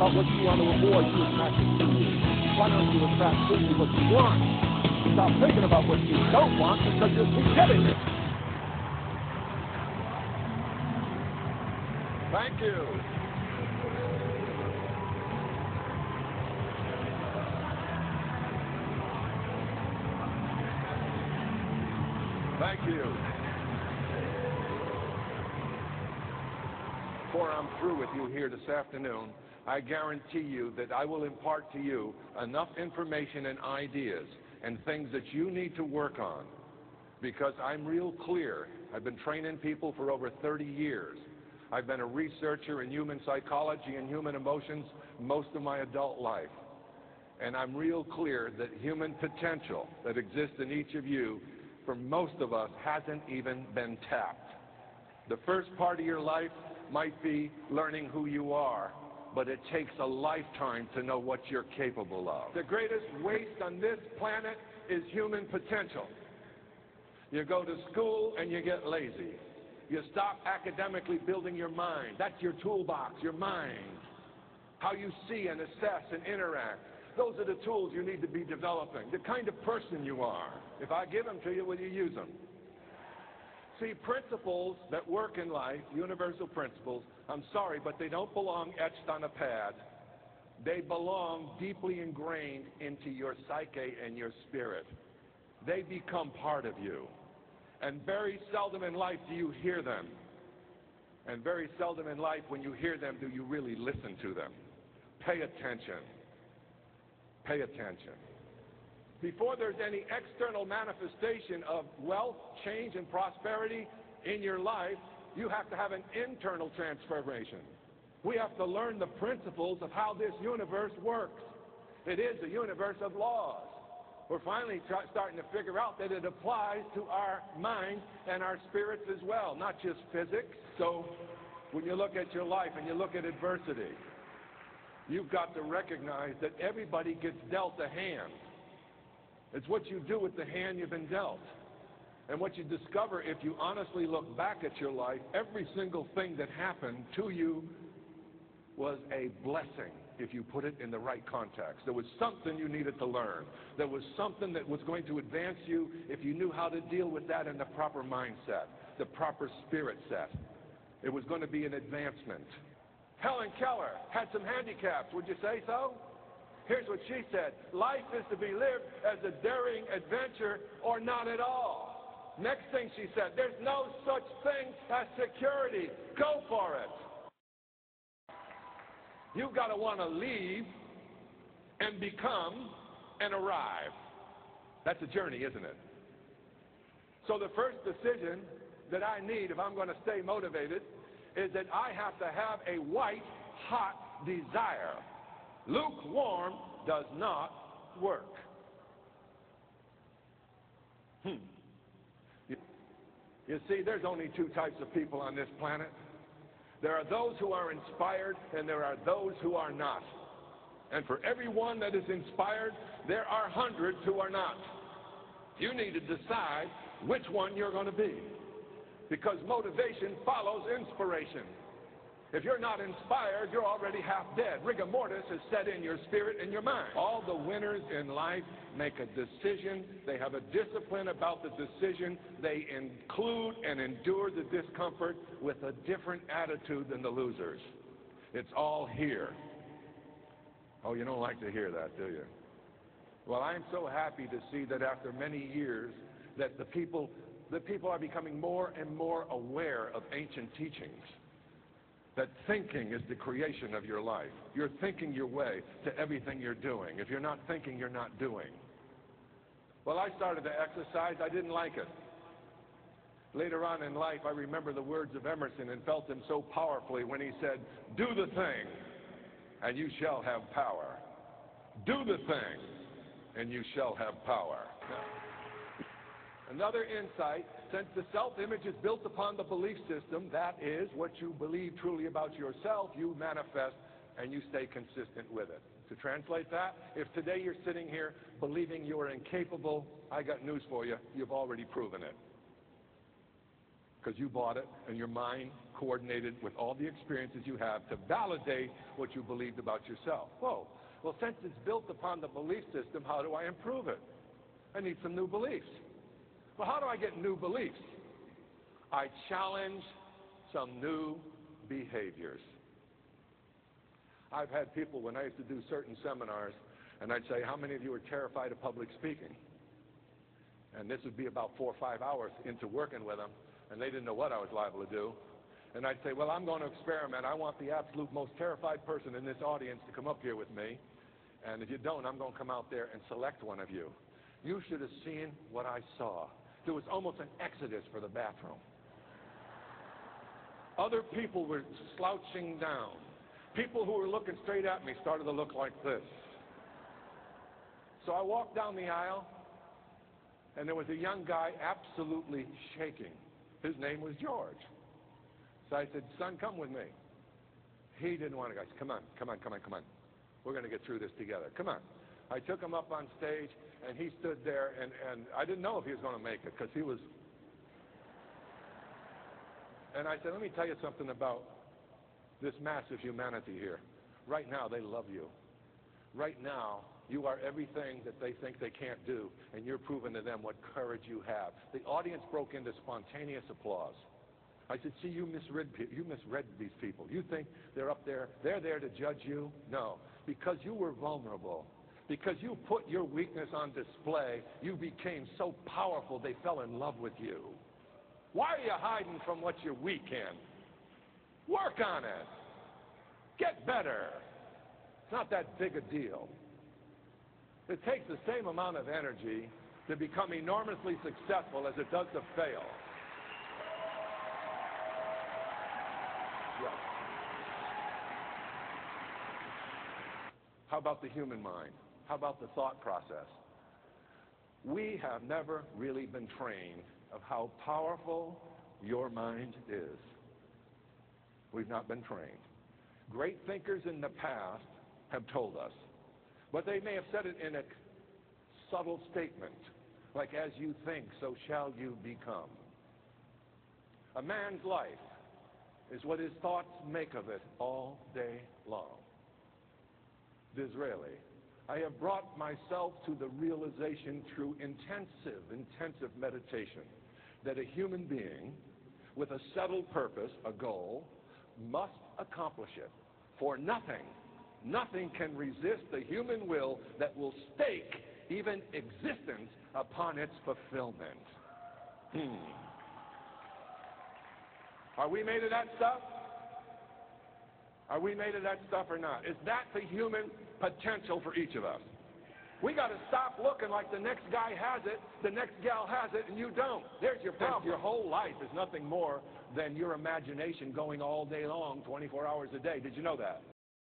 about what you want to avoid, you attract it to you. Why don't you attract to you what you want? Stop thinking about what you don't want because you'll keep getting it. Thank you. Thank you. Before I'm through with you here this afternoon, I guarantee you that I will impart to you enough information and ideas and things that you need to work on, because I'm real clear. I've been training people for over 30 years. I've been a researcher in human psychology and human emotions most of my adult life. And I'm real clear that human potential that exists in each of you, for most of us, hasn't even been tapped. The first part of your life might be learning who you are, but it takes a lifetime to know what you're capable of. The greatest waste on this planet is human potential. You go to school and you get lazy. You stop academically building your mind. That's your toolbox, your mind. How you see and assess and interact. Those are the tools you need to be developing. The kind of person you are. If I give them to you, will you use them? See, principles that work in life, universal principles, I'm sorry, but they don't belong etched on a pad. They belong deeply ingrained into your psyche and your spirit. They become part of you. And very seldom in life do you hear them. And very seldom in life, when you hear them, do you really listen to them. Pay attention. Pay attention. Before there's any external manifestation of wealth, change, and prosperity in your life, you have to have an internal transformation. We have to learn the principles of how this universe works. It is a universe of laws. We're finally starting to figure out that it applies to our mind and our spirits as well, not just physics. So when you look at your life and you look at adversity, you've got to recognize that everybody gets dealt a hand. It's what you do with the hand you've been dealt. And what you discover if you honestly look back at your life, every single thing that happened to you was a blessing if you put it in the right context. There was something you needed to learn. There was something that was going to advance you if you knew how to deal with that in the proper mindset, the proper spirit set. It was going to be an advancement. Helen Keller had some handicaps, would you say so? Here's what she said: life is to be lived as a daring adventure or not at all. Next thing she said, there's no such thing as security. Go for it. You've got to want to leave and become and arrive. That's a journey, isn't it? So the first decision that I need if I'm going to stay motivated is that I have to have a white, hot desire. Lukewarm does not work. You see, there's only two types of people on this planet. There are those who are inspired, and there are those who are not. And for everyone that is inspired, there are hundreds who are not. You need to decide which one you're going to be, because motivation follows inspiration. If you're not inspired, you're already half dead. Rigor mortis is set in your spirit and your mind. All the winners in life make a decision. They have a discipline about the decision. They include and endure the discomfort with a different attitude than the losers. It's all here. Oh, you don't like to hear that, do you? Well, I'm so happy to see that after many years that the people are becoming more and more aware of ancient teachings. That thinking is the creation of your life. You're thinking your way to everything you're doing. If you're not thinking, you're not doing. Well, I started to exercise. I didn't like it. Later on in life, I remember the words of Emerson and felt them so powerfully when he said, "Do the thing, and you shall have power. Do the thing, and you shall have power." Now, another insight, since the self-image is built upon the belief system, that is what you believe truly about yourself, you manifest and you stay consistent with it. To translate that, if today you're sitting here believing you are incapable, I got news for you, you've already proven it. because you bought it and your mind coordinated with all the experiences you have to validate what you believed about yourself. Whoa, well, since it's built upon the belief system, how do I improve it? I need some new beliefs. Well, how do I get new beliefs? I challenge some new behaviors. I've had people, when I used to do certain seminars, and I'd say, how many of you are terrified of public speaking? And this would be about 4 or 5 hours into working with them, and they didn't know what I was liable to do. And I'd say, well, I'm going to experiment. I want the absolute most terrified person in this audience to come up here with me. And if you don't, I'm going to come out there and select one of you. You should have seen what I saw. There was almost an exodus for the bathroom. Other people were slouching down. People who were looking straight at me started to look like this. So I walked down the aisle, and there was a young guy absolutely shaking. His name was George. So I said, son, come with me. He didn't want to go. I said, come on, come on, come on, come on. We're going to get through this together. Come on. I took him up on stage, and he stood there, and I didn't know if he was going to make it, because he was... And I said, let me tell you something about this massive humanity here. Right now, they love you. Right now, you are everything that they think they can't do, and you're proving to them what courage you have. The audience broke into spontaneous applause. I said, see, you misread these people. You think they're up there, they're there to judge you? No, because you were vulnerable. Because you put your weakness on display, you became so powerful they fell in love with you. Why are you hiding from what you're weak in? Work on it. Get better. It's not that big a deal. It takes the same amount of energy to become enormously successful as it does to fail. Yeah. How about the human mind? How about the thought process? We have never really been trained of how powerful your mind is. We've not been trained. Great thinkers in the past have told us, but they may have said it in a subtle statement, like, as you think, so shall you become. A man's life is what his thoughts make of it all day long. Disraeli, I have brought myself to the realization through intensive meditation that a human being with a settled purpose, a goal, must accomplish it. For nothing can resist the human will that will stake even existence upon its fulfillment. Are we made of that stuff? Are we made of that stuff or not? Is that the human potential for each of us? We got to stop looking like the next guy has it, the next gal has it, and you don't. There's your problem. Your whole life is nothing more than your imagination going all day long, 24 hours a day. Did you know that?